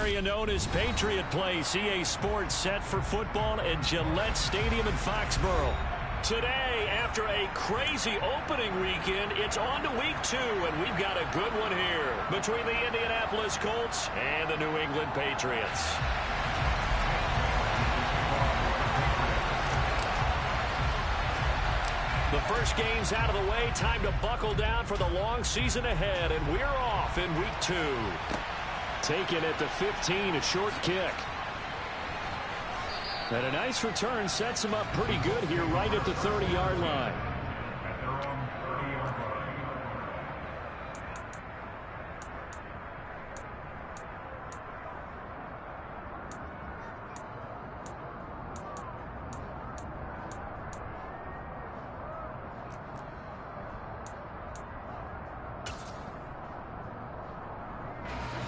area known as Patriot Place, EA Sports set for football at Gillette Stadium in Foxborough. Today, after a crazy opening weekend, it's on to week 2, and we've got a good one here between the Indianapolis Colts and the New England Patriots. The first game's out of the way. Time to buckle down for the long season ahead, and we're off in week 2. Taken at the 15, a short kick. And a nice return sets him up pretty good here right at the 30-yard line.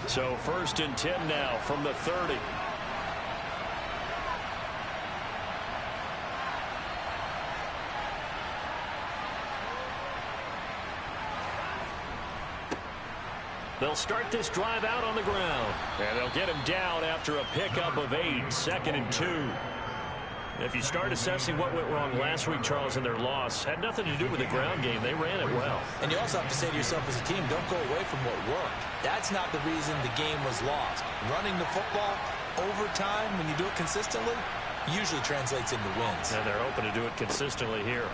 So 1st and 10 now from the 30. They'll start this drive out on the ground. And they'll get him down after a pickup of 8, 2nd and 2. If you start assessing what went wrong last week, Charles, in their loss, had nothing to do with the ground game. They ran it well. And you also have to say to yourself as a team, don't go away from what worked. That's not the reason the game was lost. Running the football over time, when you do it consistently, usually translates into wins. And they're hoping to do it consistently here.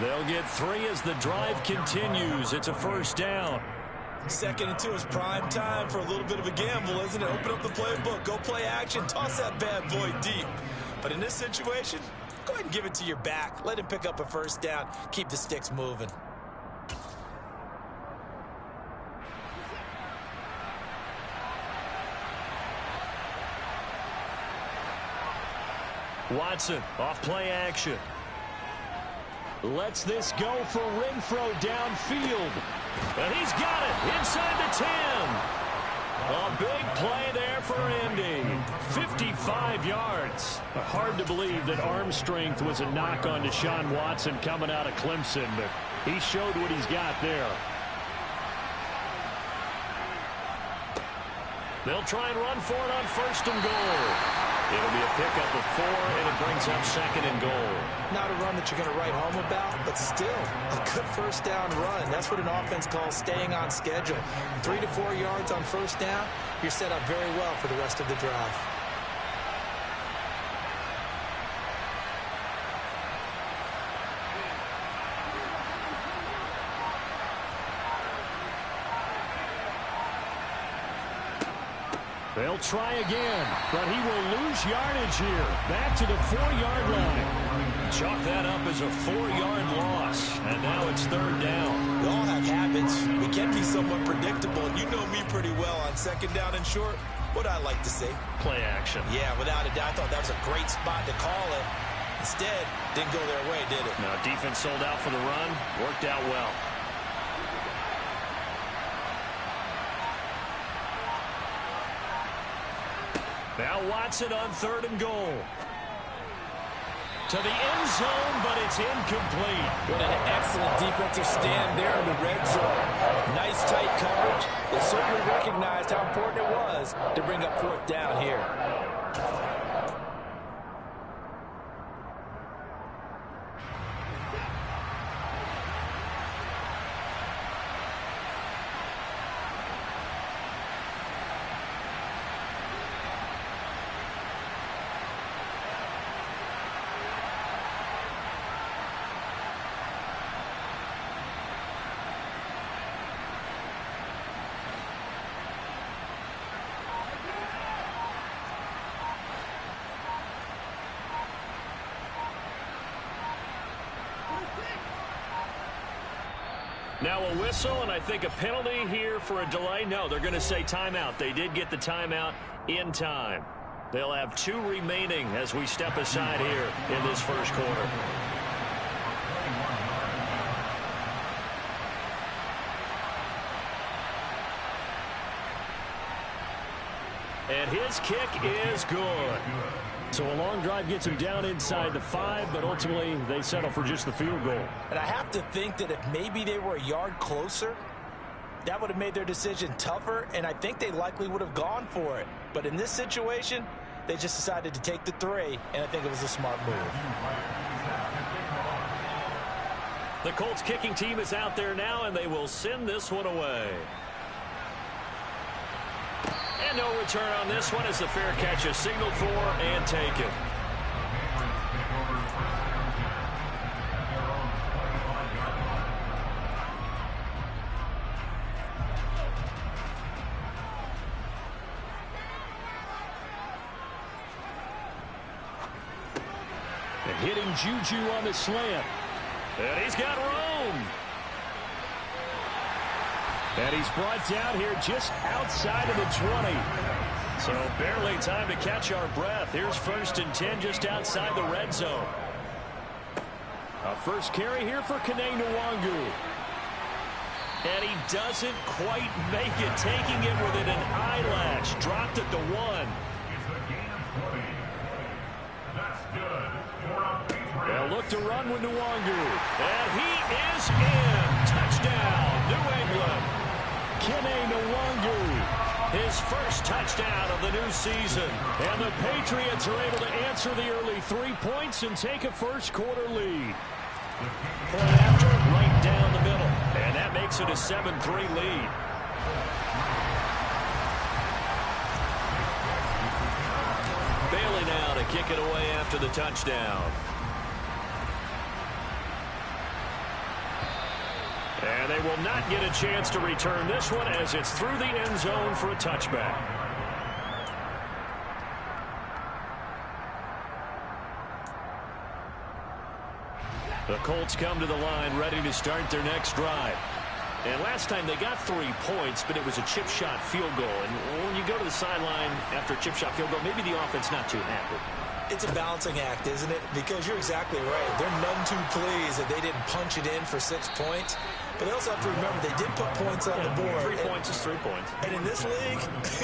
They'll get 3 as the drive continues. It's a 1st down. 2nd and 2 is prime time for a little bit of a gamble, isn't it? Open up the playbook, go play action, toss that bad boy deep. But in this situation, go ahead and give it to your back. Let him pick up a 1st down. Keep the sticks moving. Watson off play action. Lets this go for Renfro downfield. And he's got it inside the 10. A big play there for Indy. 55 yards. Hard to believe that arm strength was a knock on Deshaun Watson coming out of Clemson, but he showed what he's got there. They'll try and run for it on 1st and goal. It'll be a pickup of 4, and it brings up 2nd and goal. Not a run that you're going to write home about, but still a good 1st down run. That's what an offense calls staying on schedule. 3 to 4 yards on 1st down, you're set up very well for the rest of the drive. They'll try again, but he will lose yardage here. Back to the 4-yard line. Chalk that up as a 4-yard loss, and now it's 3rd down. We all have habits. We can be somewhat predictable, and you know me pretty well on 2nd down and short. What I like to say? Play action. Yeah, without a doubt. I thought that was a great spot to call it. Instead, didn't go their way, did it? No, defense sold out for the run. Worked out well. Now Watson on 3rd and goal. To the end zone, but it's incomplete. What an excellent defensive stand there in the red zone. Nice tight coverage. They certainly recognized how important it was to bring up 4th down here. Now a whistle, and I think a penalty here for a delay. No, they're going to say timeout. They did get the timeout in time. They'll have 2 remaining as we step aside here in this 1st quarter. And his kick is good. So a long drive gets him down inside the 5, but ultimately they settle for just the field goal. And I have to think that if maybe they were a yard closer, that would have made their decision tougher, and I think they likely would have gone for it. But in this situation, they just decided to take the 3, and I think it was a smart move. The Colts kicking team is out there now, and they will send this one away. And no return on this one as the fair catch is signaled for and taken. And hitting Juju on the slant. And he's got room. And he's brought down here just outside of the 20. So barely time to catch our breath. Here's 1st and 10 just outside the red zone. A first carry here for Kene Nwangu. And he doesn't quite make it, taking it within an eyelash. Dropped at the 1. They'll look to run with Nwangu. And he is in. Touchdown, New England. Kene Nwangu, his first touchdown of the new season. And the Patriots are able to answer the early 3 points and take a first-quarter lead. Point after, right down the middle. And that makes it a 7-3 lead. Bailey now to kick it away after the touchdown. And they will not get a chance to return this one as it's through the end zone for a touchback. The Colts come to the line ready to start their next drive. And last time they got 3 points, but it was a chip shot field goal. And when you go to the sideline after a chip shot field goal, maybe the offense not too happy. It's a balancing act, isn't it? Because you're exactly right. They're none too pleased that they didn't punch it in for 6 points. But they also have to remember they did put points on the board. 3 points is 3 points. And in this league,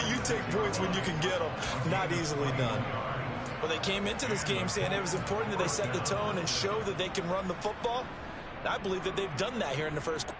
you take points when you can get them, not easily done. Well, they came into this game saying it was important that they set the tone and show that they can run the football. And I believe that they've done that here in the first quarter.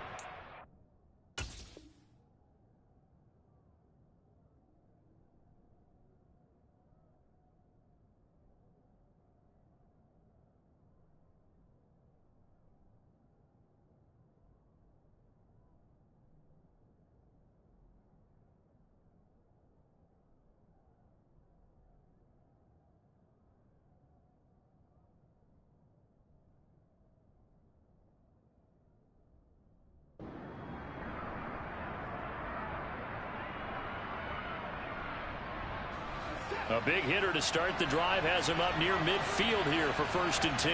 A big hitter to start the drive has him up near midfield here for 1st and 10.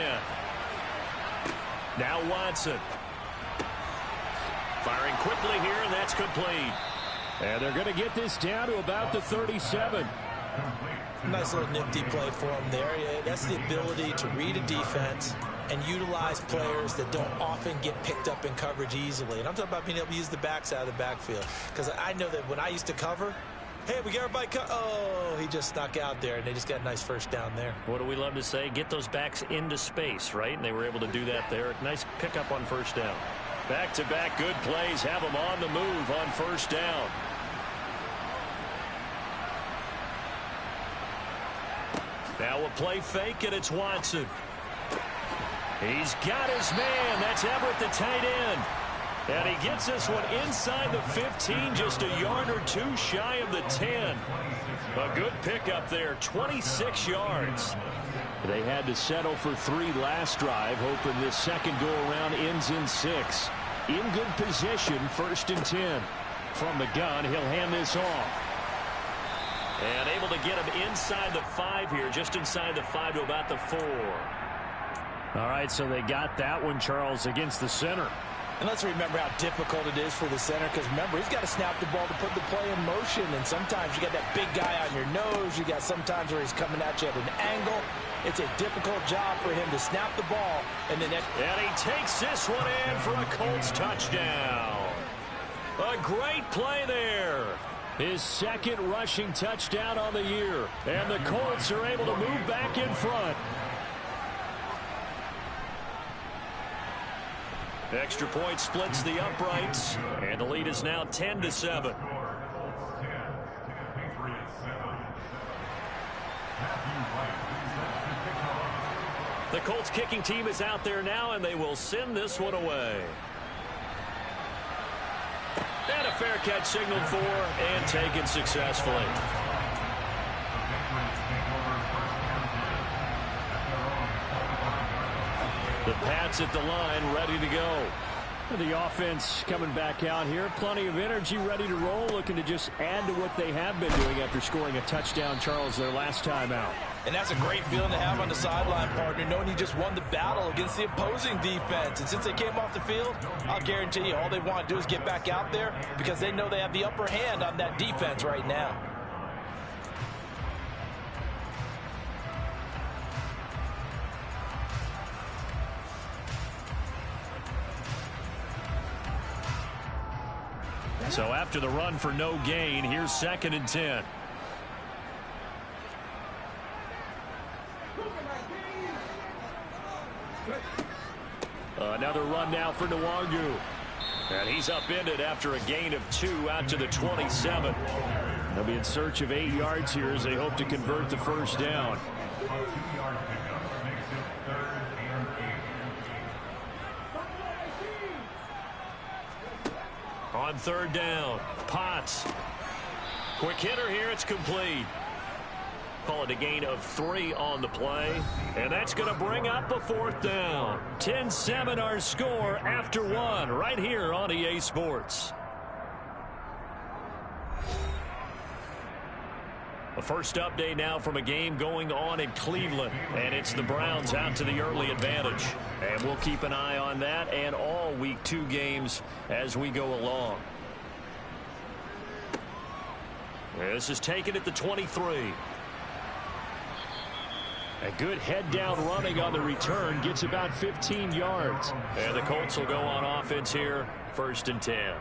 Now Watson. Firing quickly here, and that's complete. And they're going to get this down to about the 37. Nice little nifty play for him there. Yeah, that's the ability to read a defense and utilize players that don't often get picked up in coverage easily. And I'm talking about being able to use the backside of the backfield. Because I know that when I used to cover, hey, we got everybody oh, he just snuck out there, and they just got a nice first down there. What do we love to say? Get those backs into space, right? And they were able to do that there. Nice pickup on 1st down. Back-to-back good plays have them on the move on 1st down. Now a play fake, and it's Watson. He's got his man. That's Everett, the tight end. And he gets this one inside the 15, just a yard or 2 shy of the 10. A good pickup there, 26 yards. They had to settle for 3 last drive, hoping this second go-around ends in 6. In good position, 1st and 10. From the gun, he'll hand this off. And able to get him inside the 5 here, just inside the 5 to about the 4. All right, so they got that one, Charles, against the center. And let's remember how difficult it is for the center, because remember, he's got to snap the ball to put the play in motion, and sometimes you got that big guy on your nose. You got sometimes where he's coming at you at an angle. It's a difficult job for him to snap the ball. And then he takes this one in for a Colts touchdown. A great play there. His 2nd rushing touchdown on the year, and the Colts are able to move back in front. Extra point splits the uprights, and the lead is now 10-7. The Colts kicking team is out there now, and they will send this one away. And a fair catch signaled for and taken successfully. The Pats at the line, ready to go. The offense coming back out here. Plenty of energy, ready to roll, looking to just add to what they have been doing after scoring a touchdown, Charles, their last time out. And that's a great feeling to have on the sideline, partner, knowing you just won the battle against the opposing defense. And since they came off the field, I'll guarantee you all they want to do is get back out there because they know they have the upper hand on that defense right now. So after the run for no gain, here's 2nd and 10. Another run now for Nwangu. And he's upended after a gain of 2 out to the 27. They'll be in search of 8 yards here as they hope to convert the first down. On 3rd down, Potts. Quick hitter here, it's complete. Call it a gain of 3 on the play. And that's going to bring up a 4th down. 10-7 our score after 1 right here on EA Sports. The first update now from a game going on in Cleveland. And it's the Browns out to the early advantage. And we'll keep an eye on that and all Week 2 games as we go along. This is taken at the 23. A good head-down running on the return. Gets about 15 yards. And the Colts will go on offense here. 1st and 10.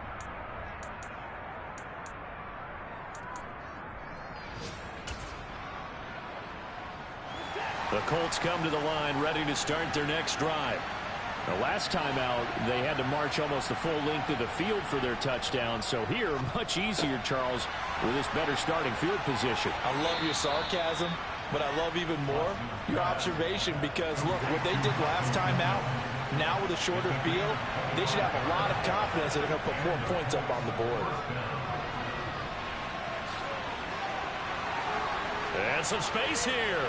The Colts come to the line ready to start their next drive. The last time out, they had to march almost the full length of the field for their touchdown. So here, much easier, Charles, with this better starting field position. I love your sarcasm, but I love even more your observation because, look, what they did last time out, now with a shorter field, they should have a lot of confidence that they're going to put more points up on the board. And some space here.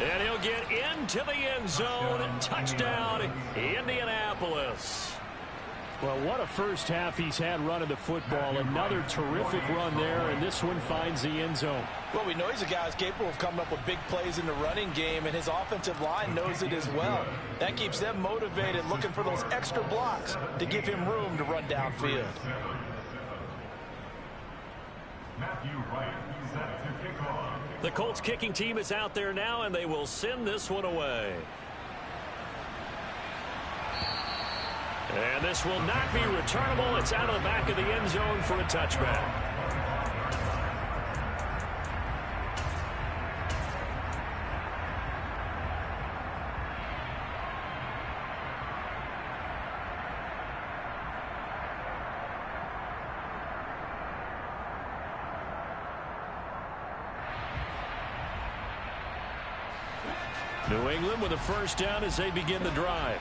And he'll get into the end zone. Touchdown, Indianapolis. Well, what a first half he's had running the football. Another terrific run there, and this one finds the end zone. Well, we know he's a guy who's capable of coming up with big plays in the running game, and his offensive line knows it as well. That keeps them motivated, looking for those extra blocks to give him room to run downfield. The Colts kicking team is out there now, and they will send this one away. And this will not be returnable. It's out of the back of the end zone for a touchback. New England with a first down as they begin the drive.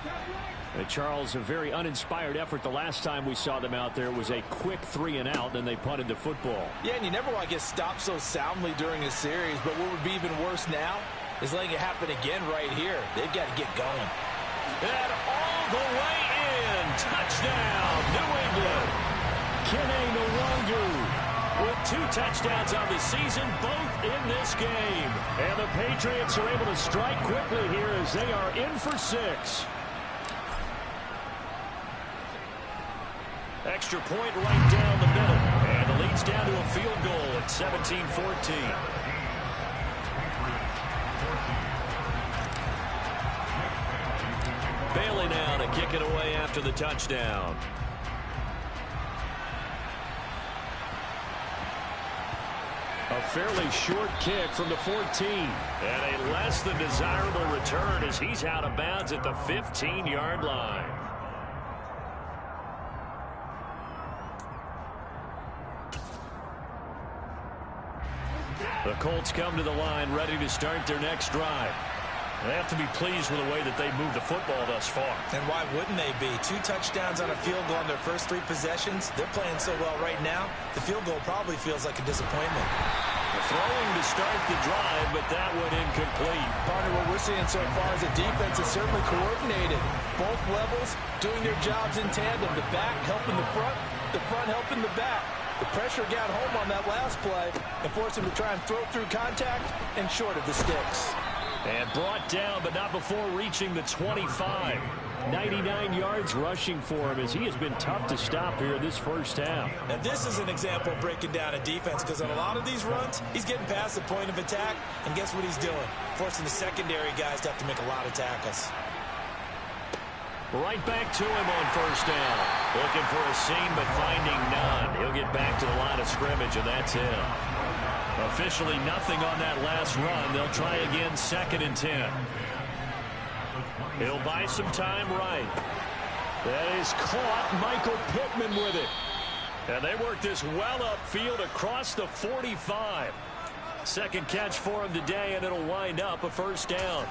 Charles, a very uninspired effort the last time we saw them out there. It was a quick 3-and-out, then they punted the football. Yeah, and you never want to get stopped so soundly during a series, but what would be even worse now is letting it happen again right here. They've got to get going. And all the way in. Touchdown, New England. Kene Nwangu with 2 touchdowns on the season, both in this game. And the Patriots are able to strike quickly here as they are in for 6. Extra point right down the middle. And the lead's down to a field goal at 17-14. Bailey now to kick it away after the touchdown. A fairly short kick from the 14. And a less than desirable return as he's out of bounds at the 15-yard line. The Colts come to the line ready to start their next drive. They have to be pleased with the way that they've moved the football thus far. And why wouldn't they be? 2 touchdowns on a field goal on their first 3 possessions. They're playing so well right now, the field goal probably feels like a disappointment. Throwing to start the drive, but that one incomplete. Partner, what we're seeing so far is the defense is certainly coordinated. Both levels doing their jobs in tandem. The back helping the front helping the back. The pressure got home on that last play and forced him to try and throw through contact and short of the sticks. And brought down, but not before reaching the 25. 99 yards rushing for him as he has been tough to stop here this first half. Now this is an example of breaking down a defense, because on a lot of these runs, he's getting past the point of attack, and guess what he's doing? Forcing the secondary guys to have to make a lot of tackles. Right back to him on first down. Looking for a seam, but finding none. He'll get back to the line of scrimmage, and that's it. Officially nothing on that last run. They'll try again, 2nd and 10. He'll buy some time right. That is caught. Michael Pittman with it. And they work this well upfield across the 45. Second catch for him today, and it'll wind up a first down.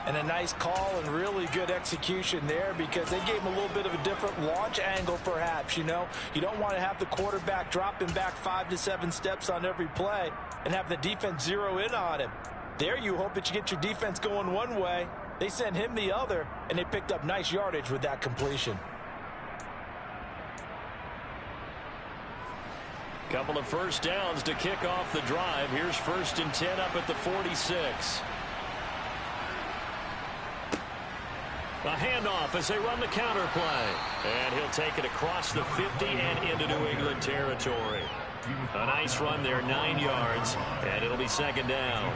And a nice call and really good execution there, because they gave him a little bit of a different launch angle perhaps, you know. You don't want to have the quarterback dropping back 5 to 7 steps on every play and have the defense zero in on him. There you hope that you get your defense going one way. They sent him the other, and they picked up nice yardage with that completion. Couple of first downs to kick off the drive. Here's 1st and 10 up at the 46. A handoff as they run the counter play. And he'll take it across the 50 and into New England territory. A nice run there, 9 yards, and it'll be 2nd down.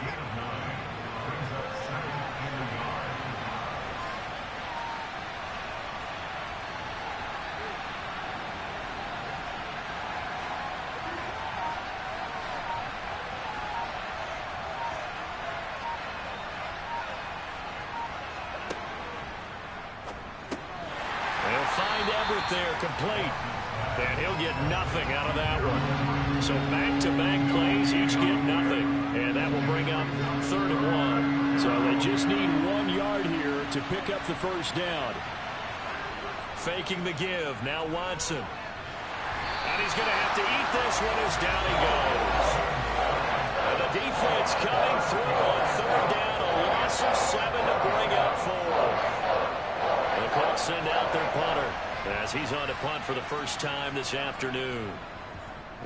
There complete, and he'll get nothing out of that one. So back-to-back plays, each get nothing, and that will bring up 3rd and 1. So they just need 1 yard here to pick up the first down. Faking the give, now Watson, and he's going to have to eat this one as down he goes. And the defense coming through on 3rd down, a loss of 7 to bring up 4. The Colts send out their punter as he's on to punt for the first time this afternoon.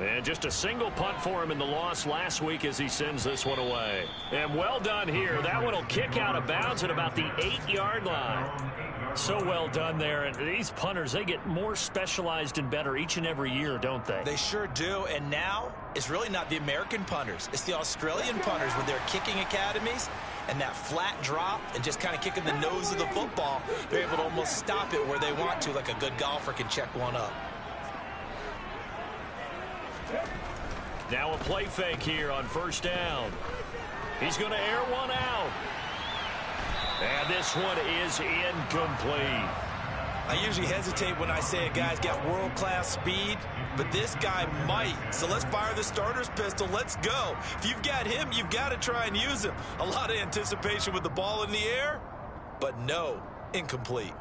And just a single punt for him in the loss last week as he sends this one away. And well done here. That one will kick out of bounds at about the 8-yard line. So well done there. And these punters, they get more specialized and better each and every year, don't they? They sure do. And now it's really not the American punters. It's the Australian punters with their kicking academies and that flat drop and just kind of kicking the nose of the football. They're able to almost stop it where they want to, like a good golfer can check one up. Now a play fake here on first down. He's going to air one out. And this one is incomplete. I usually hesitate when I say a guy's got world-class speed, but this guy might. So let's fire the starter's pistol. Let's go. If you've got him, you've got to try and use him. A lot of anticipation with the ball in the air, but no, incomplete.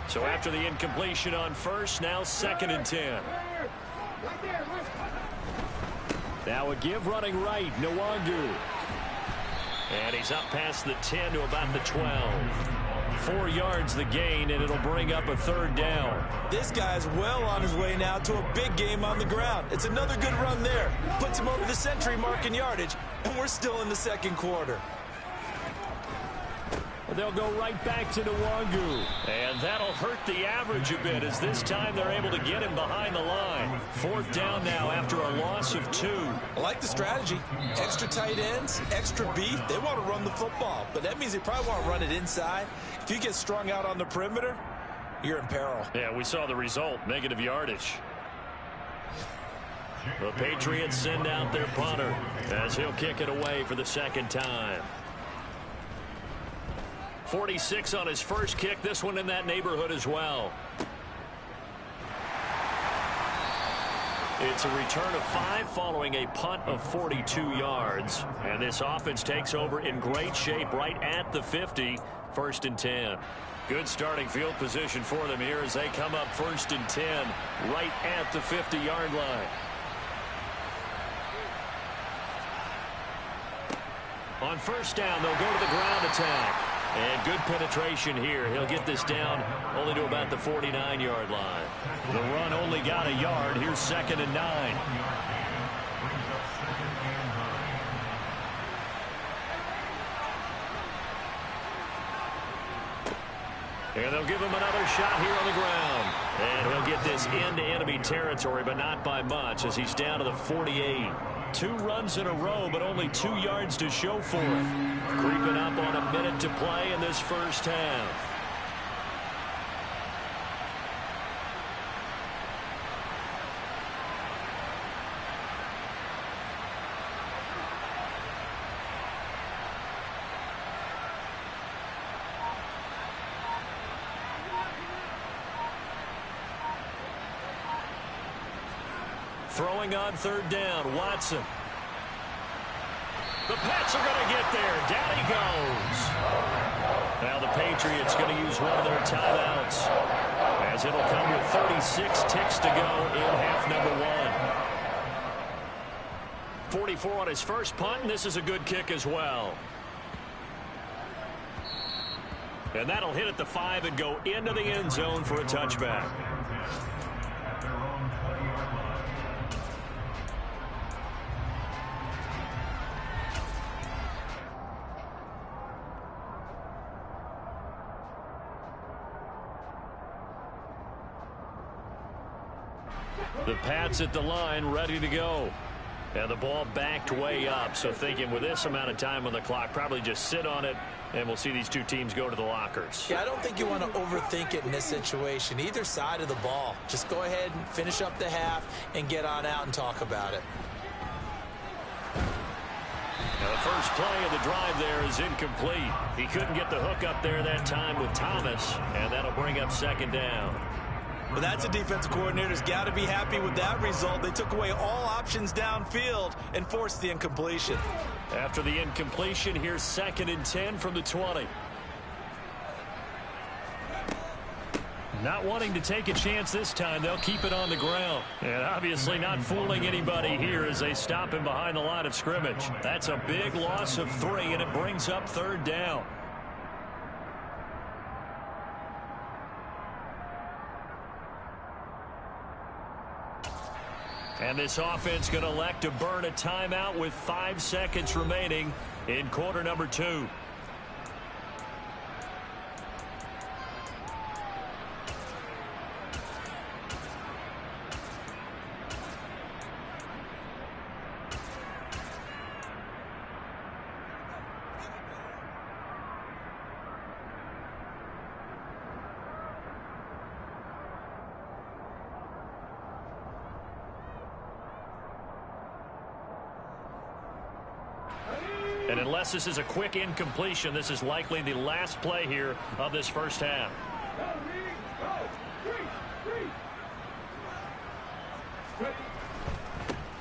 So after the incompletion on first, now 2nd and 10. Now a give running right, Nwangu. And he's up past the 10 to about the 12. 4 yards the gain, and it'll bring up a 3rd down. This guy's well on his way now to a big game on the ground. It's another good run there. Puts him over the century mark in yardage, and we're still in the 2nd quarter. They'll go right back to Nwangu. And that'll hurt the average a bit as this time they're able to get him behind the line. 4th down now after a loss of 2. I like the strategy. Extra tight ends, extra beef. They want to run the football, but that means they probably want to run it inside. If you get strung out on the perimeter, you're in peril. Yeah, we saw the result, negative yardage. The Patriots send out their punter as he'll kick it away for the 2nd time. 46 on his first kick. This one in that neighborhood as well. It's a return of 5 following a punt of 42 yards. And this offense takes over in great shape right at the 50, 1st and 10. Good starting field position for them here as they come up 1st and 10 right at the 50-yard line. On 1st down, they'll go to the ground attack. And good penetration here. He'll get this down only to about the 49-yard line. The run only got a yard. Here's 2nd and 9. And they'll give him another shot here on the ground. And he'll get this into enemy territory, but not by much as he's down to the 48. 2 runs in a row, but only 2 yards to show for it. Creeping up on a minute to play in this first half. Throwing on 3rd down, Watson. The Pats are going to get there. Down he goes. Now the Patriots going to use one of their timeouts as it'll come with 36 ticks to go in half number 1. 44 on his first punt, and this is a good kick as well. And that'll hit at the 5 and go into the end zone for a touchback. The Pats at the line, ready to go. And the ball backed way up, so thinking with this amount of time on the clock, probably just sit on it, and we'll see these 2 teams go to the lockers. Yeah, I don't think you want to overthink it in this situation. Either side of the ball. Just go ahead and finish up the half and get on out and talk about it. Now the first play of the drive there is incomplete. He couldn't get the hook up there that time with Thomas, and that'll bring up 2nd down. But that's a defensive coordinator's got to be happy with that result. They took away all options downfield and forced the incompletion. After the incompletion, here's 2nd and 10 from the 20. Not wanting to take a chance this time, they'll keep it on the ground. And obviously not fooling anybody here as they stop him behind the line of scrimmage. That's a big loss of 3, and it brings up 3rd down. And this offense going to elect to burn a timeout with 5 seconds remaining in quarter number 2. And unless this is a quick incompletion, this is likely the last play here of this first half.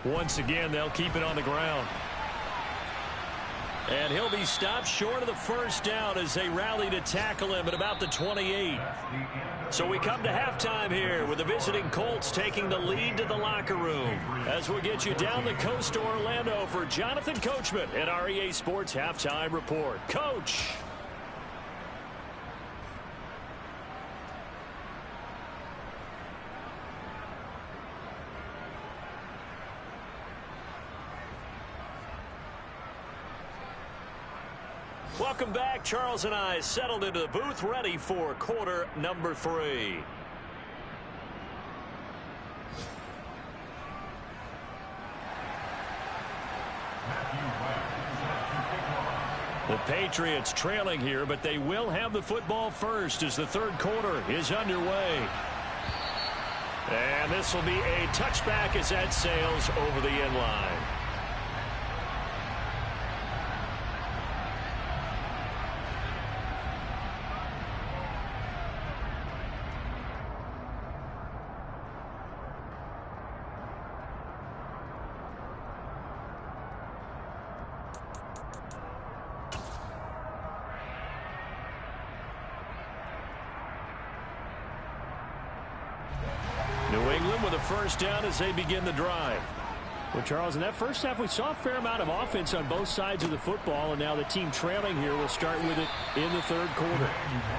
Once again, they'll keep it on the ground. And he'll be stopped short of the first down as they rally to tackle him at about the 28. So we come to halftime here with the visiting Colts taking the lead to the locker room. As we'll get you down the coast to Orlando for Jonathan Coachman at our EA Sports Halftime Report. Coach. Welcome back. Charles and I settled into the booth, ready for quarter number 3. The Patriots trailing here, but they will have the football first as the third quarter is underway. And this will be a touchback as that sails over the end line. New England with a first down as they begin the drive. Well, Charles, in that first half, we saw a fair amount of offense on both sides of the football, and now the team trailing here will start with it in the third quarter.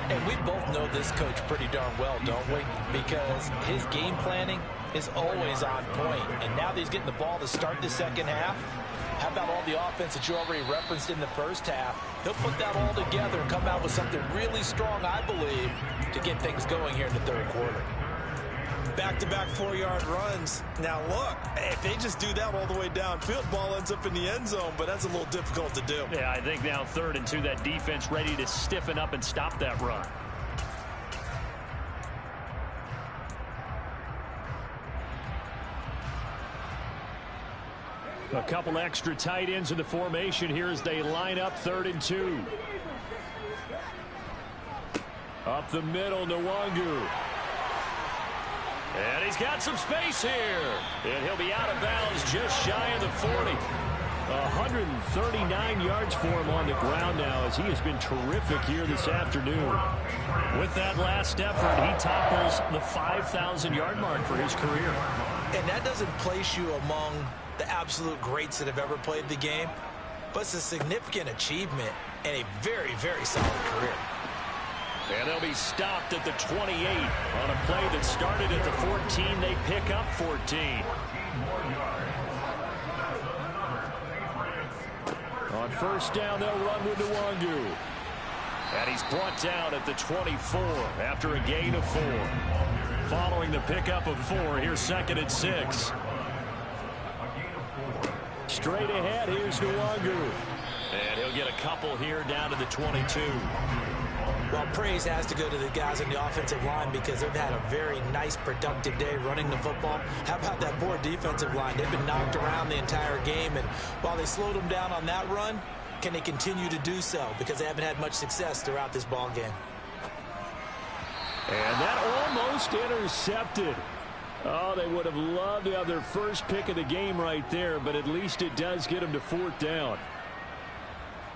And we both know this coach pretty darn well, don't we? Because his game planning is always on point. And now that he's getting the ball to start the second half, how about all the offense that you already referenced in the first half? He'll put that all together and come out with something really strong, I believe, to get things going here in the third quarter. Back-to-back 4-yard runs. Now, look, if they just do that all the way downfield, ball ends up in the end zone, but that's a little difficult to do. Yeah, I think now 3rd and 2, that defense ready to stiffen up and stop that run. A couple extra tight ends in the formation here as they line up 3rd and 2. Up the middle, Nwangu. And he's got some space here. And he'll be out of bounds just shy of the 40. 139 yards for him on the ground now as he has been terrific here this afternoon. With that last effort, he topples the 5,000-yard mark for his career. And that doesn't place you among the absolute greats that have ever played the game, but it's a significant achievement and a very, very solid career. And they'll be stopped at the 28 on a play that started at the 14. They pick up 14. On first down, they'll run with Nwangu. And he's brought down at the 24 after a gain of 4. Following the pickup of 4, here's 2nd and 6. Straight ahead, here's Nwangu. And he'll get a couple here down to the 22. Well, praise has to go to the guys on the offensive line because they've had a very nice, productive day running the football. How about that poor defensive line? They've been knocked around the entire game, and while they slowed them down on that run, can they continue to do so? Because they haven't had much success throughout this ball game. And that almost intercepted. Oh, they would have loved to have their first pick of the game right there, but at least it does get them to 4th down.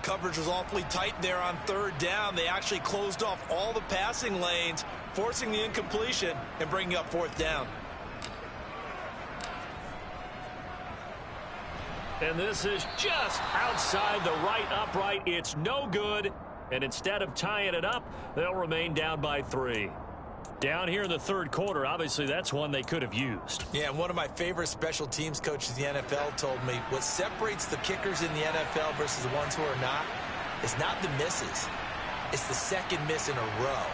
Coverage was awfully tight there on 3rd down. They actually closed off all the passing lanes, forcing the incompletion and bringing up 4th down. And this is just outside the right upright. It's no good. And instead of tying it up, they'll remain down by 3. Down here in the 3rd quarter, obviously that's one they could have used. Yeah, and one of my favorite special teams coaches in the NFL told me what separates the kickers in the NFL versus the ones who are not is not the misses. It's the second miss in a row.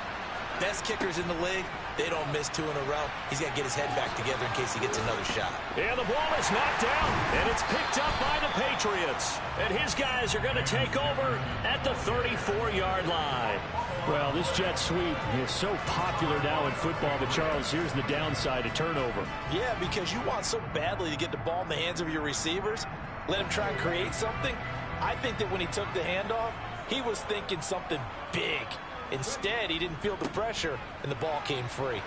Best kickers in the league, they don't miss 2 in a row. He's got to get his head back together in case he gets another shot. And the ball is knocked down, and it's picked up by the Patriots. And his guys are going to take over at the 34-yard line. Well, this jet sweep is so popular now in football, but Charles, here's the downside, a turnover. Yeah, because you want so badly to get the ball in the hands of your receivers, let him try and create something. I think that when he took the handoff, he was thinking something big. Instead, he didn't feel the pressure, and the ball came free.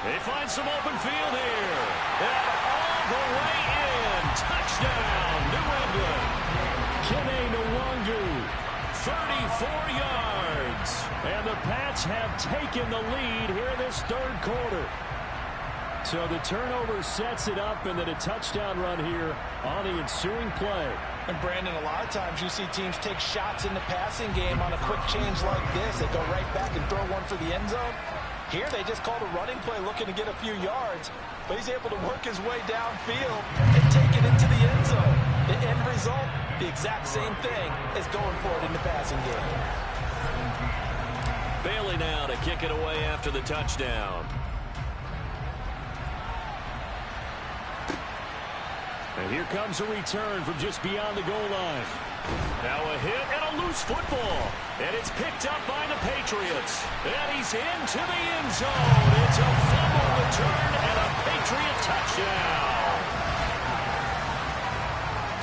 They find some open field here. And all the way in. Touchdown, New England. Kene Nwangu, 34 yards. And the Pats have taken the lead here in this 3rd quarter. So the turnover sets it up, and then a touchdown run here on the ensuing play. And Brandon, a lot of times you see teams take shots in the passing game on a quick change like this. They go right back and throw one for the end zone. Here they just called a running play looking to get a few yards, but he's able to work his way downfield and take it into the end zone. The end result, the exact same thing as going for it in the passing game. Bailey now to kick it away after the touchdown. And here comes a return from just beyond the goal line. Now a hit and a loose football. And it's picked up by the Patriots. And he's into the end zone. It's a fumble return and a Patriot touchdown.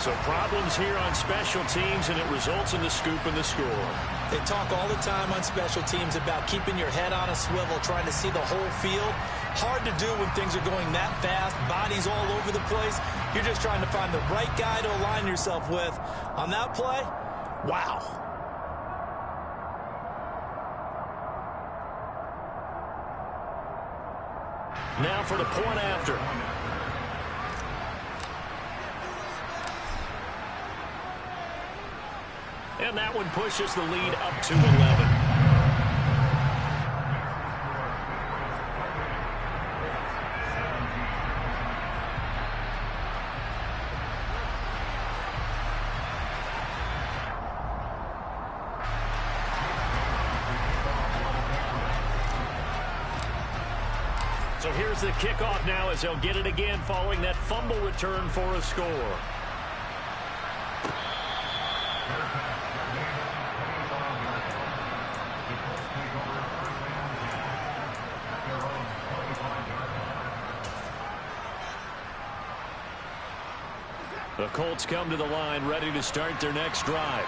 So problems here on special teams, and it results in the scoop and the score. They talk all the time on special teams about keeping your head on a swivel, trying to see the whole field. Hard to do when things are going that fast, bodies all over the place. You're just trying to find the right guy to align yourself with. On that play, wow. Now for the point after. And that one pushes the lead up to 11. So here's the kickoff now as they'll get it again following that fumble return for a score. The Colts come to the line ready to start their next drive.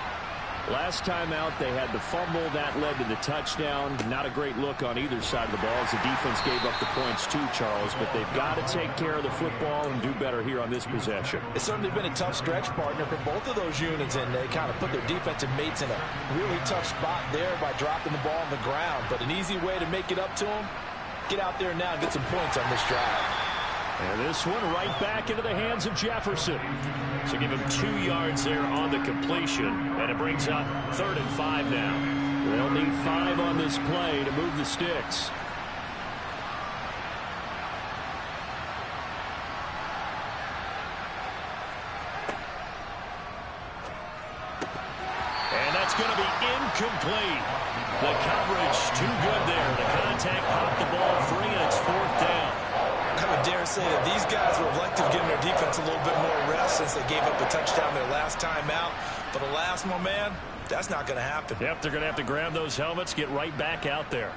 Last time out, they had the fumble. That led to the touchdown. Not a great look on either side of the ball as the defense gave up the points too, Charles. But they've got to take care of the football and do better here on this possession. It's certainly been a tough stretch, partner, for both of those units, and they kind of put their defensive mates in a really tough spot there by dropping the ball on the ground. But an easy way to make it up to them, get out there now and get some points on this drive. And this one right back into the hands of Jefferson. So give him 2 yards there on the completion. And it brings up 3rd and 5 now. They'll need 5 on this play to move the sticks. And that's going to be incomplete. The coverage too good there. The contact popped the ball free, and it's 4th down. I would dare say that these guys were elective giving their defense a little bit more rest since they gave up a touchdown their last time out. But alas, my man, that's not going to happen. Yep, they're going to have to grab those helmets, get right back out there.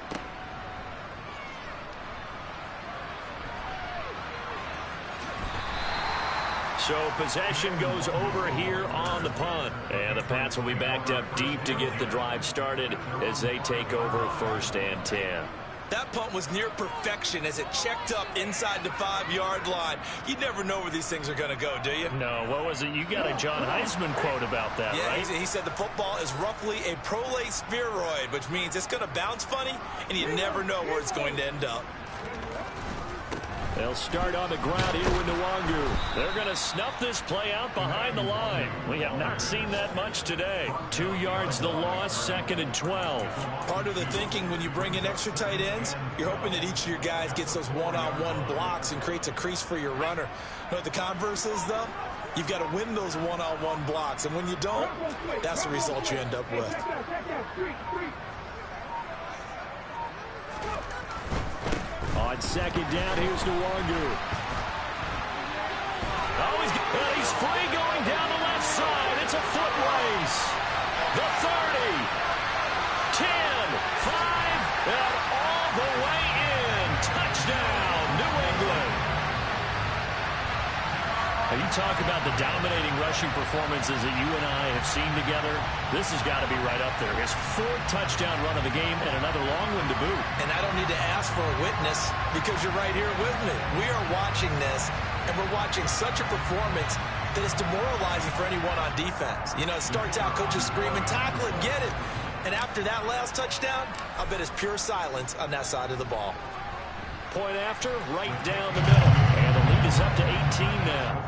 So possession goes over here on the punt. And the Pats will be backed up deep to get the drive started as they take over 1st and 10. That punt was near perfection as it checked up inside the 5-yard line. You never know where these things are going to go, do you? No, what was it? You got a John Heisman quote about that, right? Yeah, he said the football is roughly a prolate spheroid, which means it's going to bounce funny, and you never know where it's going to end up. They'll start on the ground here with Nwangu. They're going to snuff this play out behind the line. We have not seen that much today. 2 yards the loss, 2nd and 12. Part of the thinking when you bring in extra tight ends, you're hoping that each of your guys gets those one-on-one blocks and creates a crease for your runner. You know what the converse is, though? You've got to win those one-on-one blocks, and when you don't, that's the result you end up with. On 2nd down, here's Nwangu. Oh, he's free going down the left side. It's a foot race. The 30, 10, 5, and all the way in. Touchdown, New England. Now, you talk about the dominating rushing performances that you and I have seen together. This has got to be right up there. His 4th touchdown run of the game and another long one to boot. And I don't need to ask for a witness because you're right here with me. We are watching this, and we're watching such a performance that is demoralizing for anyone on defense. You know, it starts out, coaches screaming, tackle it, get it. And after that last touchdown, I bet it's pure silence on that side of the ball. Point after, right down the middle. And the lead is up to 18 now.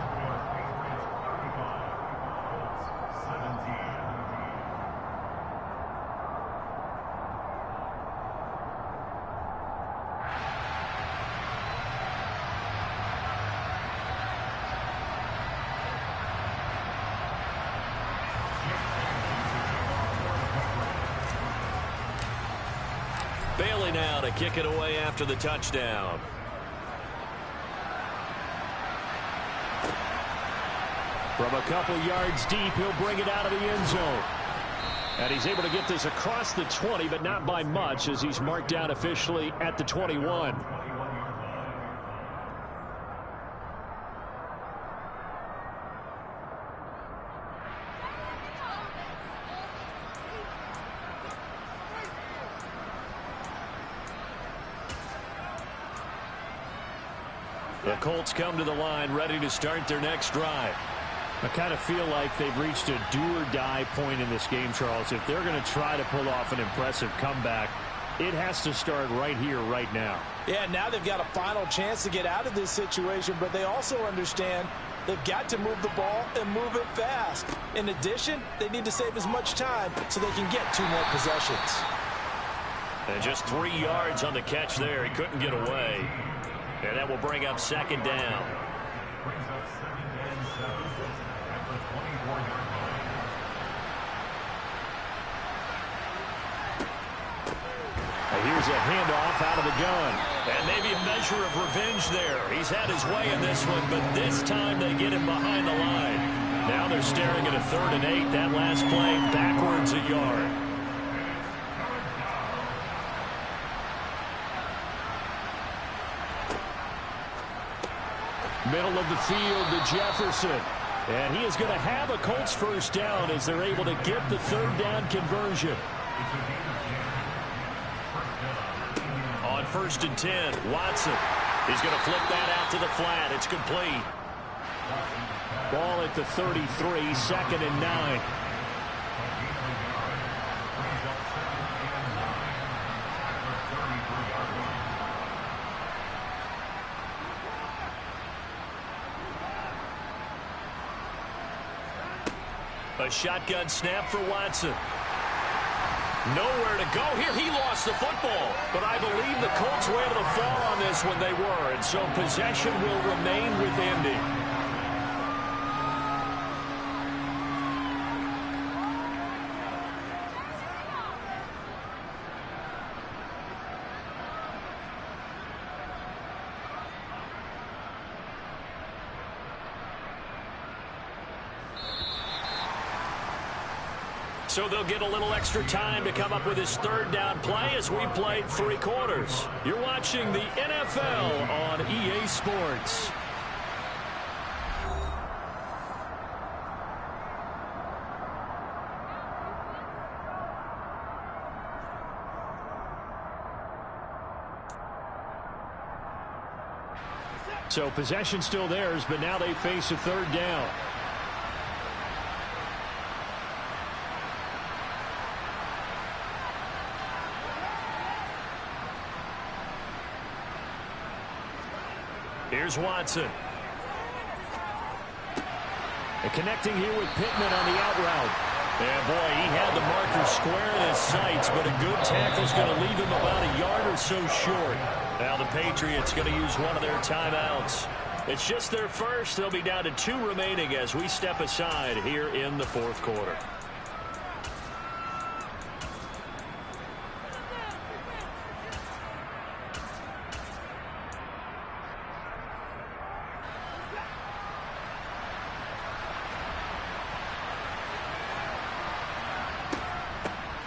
Bailey now to kick it away after the touchdown. From a couple yards deep, he'll bring it out of the end zone. And he's able to get this across the 20, but not by much as he's marked down officially at the 21. The Colts come to the line ready to start their next drive. I kind of feel like they've reached a do-or-die point in this game, Charles. If they're going to try to pull off an impressive comeback, it has to start right here, right now. Yeah, now they've got a final chance to get out of this situation, but they also understand they've got to move the ball and move it fast. In addition, they need to save as much time so they can get 2 more possessions. And just 3 yards on the catch there. He couldn't get away. And that will bring up 2nd down. Here's a handoff out of the gun. And maybe a measure of revenge there. He's had his way in this one, but this time they get him behind the line. Now they're staring at a 3rd and 8. That last play backwards a yard. Middle of the field to Jefferson. And he is going to have a Colts 1st down as they're able to get the 3rd down conversion. On 1st and 10, Watson. He's going to flip that out to the flat. It's complete. Ball at the 33, 2nd and 9. A shotgun snap for Watson. Nowhere to go here. He lost the football. But I believe the Colts were able to fall on this when they were. And so possession will remain with Indy. So they'll get a little extra time to come up with his 3rd down play as we played 3 quarters. You're watching the NFL on EA Sports. So possession still theirs, but now they face a 3rd down. Here's Watson. And connecting here with Pittman on the out route. And boy, he had the marker square in his sights, but a good tackle's going to leave him about a yard or so short. Now the Patriots going to use one of their timeouts. It's just their first. They'll be down to 2 remaining as we step aside here in the 4th quarter.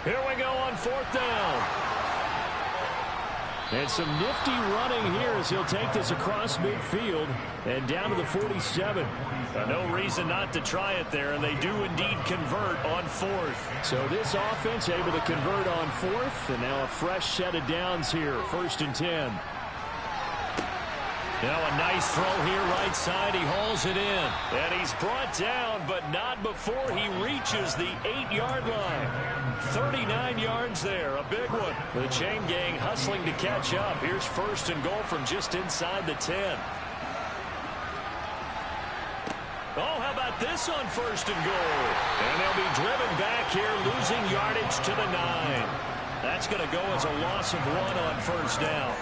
Here we go on 4th down. And some nifty running here as he'll take this across midfield and down to the 47. No reason not to try it there, and they do indeed convert on 4th. So this offense able to convert on 4th, and now a fresh set of downs here, 1st and 10. Now a nice throw here right side. He hauls it in. And he's brought down, but not before he reaches the 8-yard line. 39 yards there. A big one. The chain gang hustling to catch up. Here's 1st and goal from just inside the 10. Oh, how about this on 1st and goal? And they'll be driven back here, losing yardage to the 9. That's going to go as a loss of 1 on 1st down.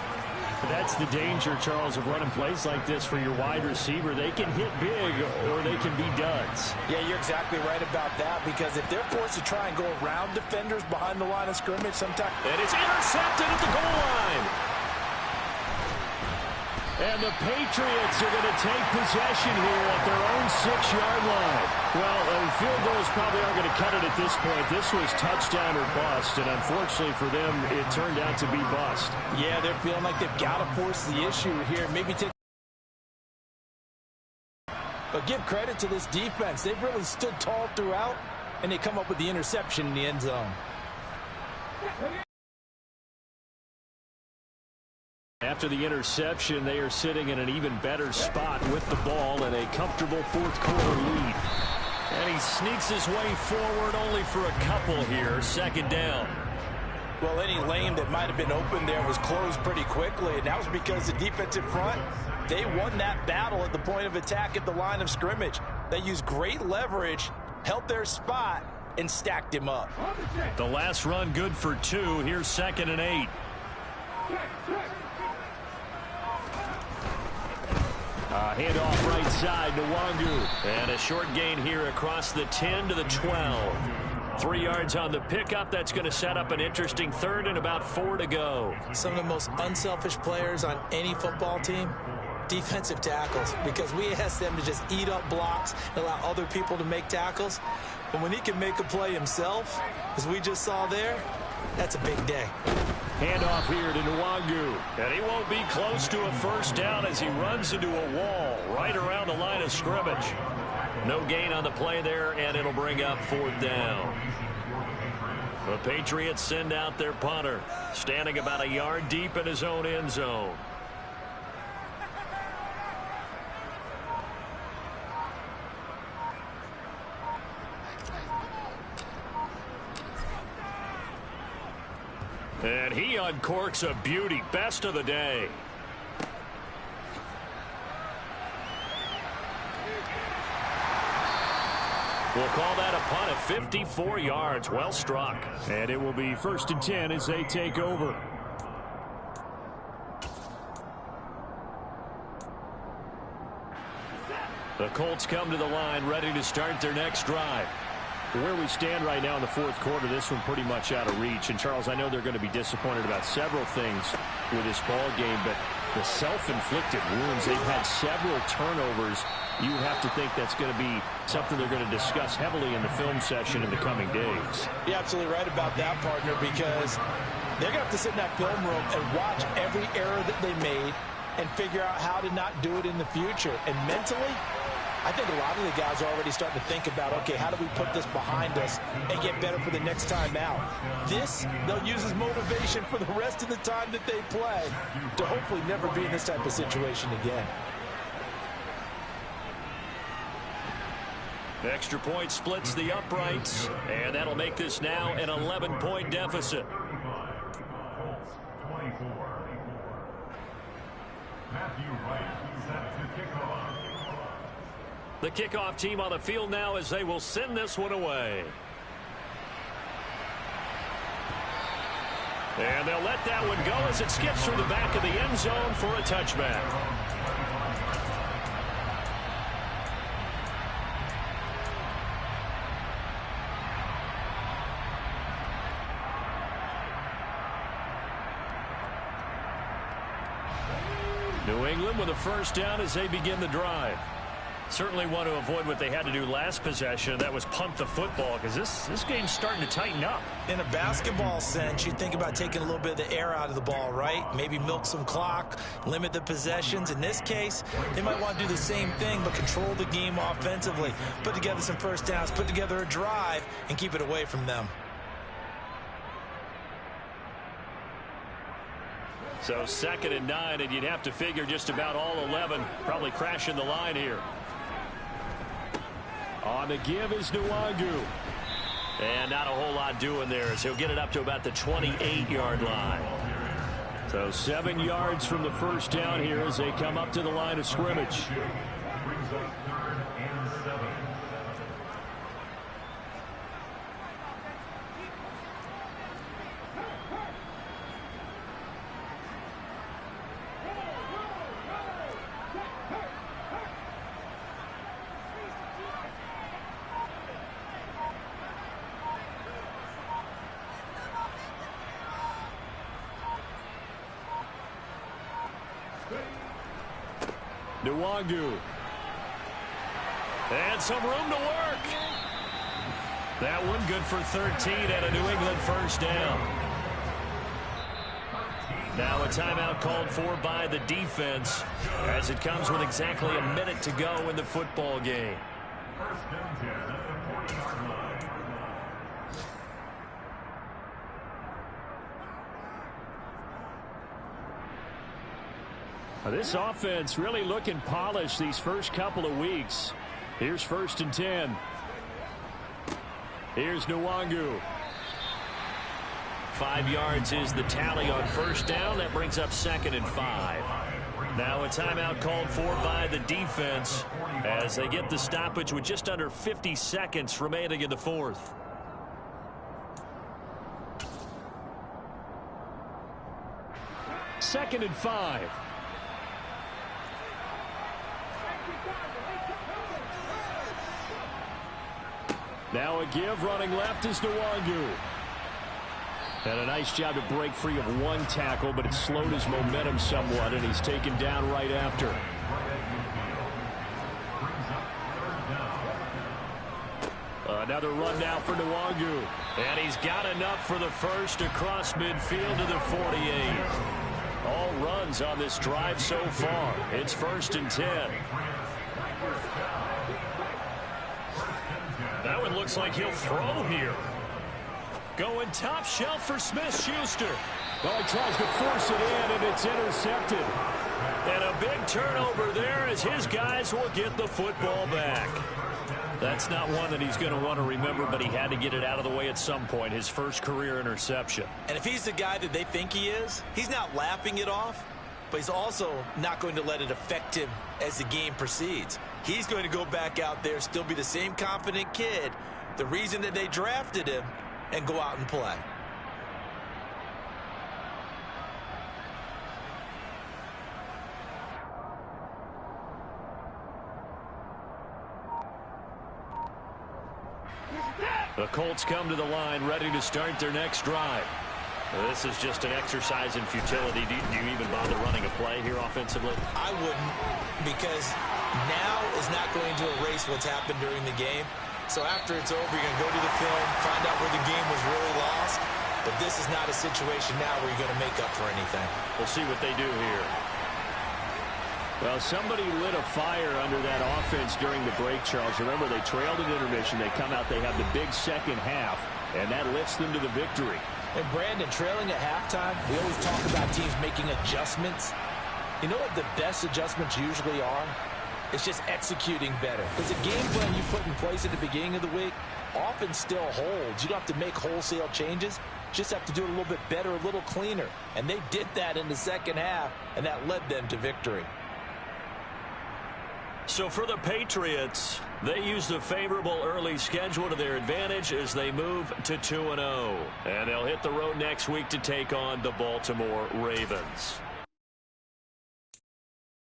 That's the danger, Charles, of running plays like this for your wide receiver. They can hit big or they can be duds. Yeah, you're exactly right about that, because if they're forced to try and go around defenders behind the line of scrimmage sometimes. And it's intercepted at the goal line. And the Patriots are going to take possession here at their own 6-yard line. Well, field goals probably aren't going to cut it at this point. This was touchdown or bust, and unfortunately for them, it turned out to be bust. Yeah, they're feeling like they've got to force the issue here. Maybe take. But give credit to this defense. They've really stood tall throughout, and they come up with the interception in the end zone. After the interception, they are sitting in an even better spot with the ball and a comfortable 4th quarter lead. And he sneaks his way forward only for a couple here. 2nd down. Well, any lane that might have been open there was closed pretty quickly, and that was because the defensive front, they won that battle at the point of attack at the line of scrimmage. They used great leverage, held their spot, and stacked him up. The last run good for 2. Here's 2nd and 8. Handoff right side to Nwangu. And a short gain here across the 10 to the 12. 3 yards on the pickup. That's going to set up an interesting 3rd and about 4 to go. Some of the most unselfish players on any football team, defensive tackles, because we ask them to just eat up blocks and allow other people to make tackles. But when he can make a play himself, as we just saw there, that's a big day. Handoff here to Nwangu. And he won't be close to a 1st down as he runs into a wall right around the line of scrimmage. No gain on the play there, and it'll bring up 4th down. The Patriots send out their punter, standing about a yard deep in his own end zone. And he uncorks a beauty. Best of the day. We'll call that a punt of 54 yards. Well struck. And it will be 1st and 10 as they take over. The Colts come to the line, ready to start their next drive. Where we stand right now in the 4th quarter, this one pretty much out of reach. And, Charles, I know they're going to be disappointed about several things with this ball game, but the self-inflicted wounds, they've had several turnovers. You would have to think that's going to be something they're going to discuss heavily in the film session in the coming days. You're absolutely right about that, partner, because they're going to have to sit in that film room and watch every error that they made and figure out how to not do it in the future. And mentally, I think a lot of the guys are already starting to think about, okay, how do we put this behind us and get better for the next time out? This, they'll use as motivation for the rest of the time that they play to hopefully never be in this type of situation again. The extra point splits the uprights, and that'll make this now an 11-point deficit. The kickoff team on the field now as they will send this one away. And they'll let that one go as it skips through the back of the end zone for a touchback. New England with a 1st down as they begin the drive. Certainly want to avoid what they had to do last possession. That was punt the football, because this game's starting to tighten up. In a basketball sense, you think about taking a little bit of the air out of the ball, right? Maybe milk some clock, limit the possessions. In this case, they might want to do the same thing, but control the game offensively. Put together some 1st downs, put together a drive, and keep it away from them. So 2nd and 9, and you'd have to figure just about all 11 probably crashing the line here. On the give is Nwangu. And not a whole lot doing there as he'll get it up to about the 28-yard line. So 7 yards from the 1st down here as they come up to the line of scrimmage. Nwangu. And some room to work. That one good for 13 and a New England 1st down. Now a timeout called for by the defense as it comes with exactly a minute to go in the football game. This offense really looking polished these first couple of weeks. Here's 1st and 10. Here's Nwangu. 5 yards is the tally on first down. That brings up 2nd and 5. Now a timeout called for by the defense as they get the stoppage with just under 50 seconds remaining in the fourth. Second and 5. Now a give, running left is Nwangu. And a nice job to break free of one tackle, but it slowed his momentum somewhat, and he's taken down right after. Another run now for Nwangu. And he's got enough for the first across midfield to the 48. All runs on this drive so far. It's 1st and 10. That one looks like he'll throw here. Going top shelf for Smith-Schuster. Well, he tries to force it in, and it's intercepted. And a big turnover there as his guys will get the football back. That's not one that he's going to want to remember, but he had to get it out of the way at some point, his first career interception. And if he's the guy that they think he is, he's not laughing it off, but he's also not going to let it affect him as the game proceeds. He's going to go back out there, still be the same confident kid, the reason that they drafted him, and go out and play. The Colts come to the line ready to start their next drive. This is just an exercise in futility. Do you even bother running a play here offensively? I wouldn't, because now is not going to erase what's happened during the game. So after it's over, you're going to go to the film, find out where the game was really lost. But this is not a situation now where you're going to make up for anything. We'll see what they do here. Well, somebody lit a fire under that offense during the break, Charles. Remember, they trailed at intermission. They come out, they have the big second half, and that lifts them to the victory. And Brandon, trailing at halftime, we always talk about teams making adjustments. You know what the best adjustments usually are? It's just executing better. Because the game plan you put in place at the beginning of the week often still holds. You don't have to make wholesale changes. Just have to do it a little bit better, a little cleaner. And they did that in the second half, and that led them to victory. So for the Patriots, they use the favorable early schedule to their advantage as they move to 2-0. And they'll hit the road next week to take on the Baltimore Ravens.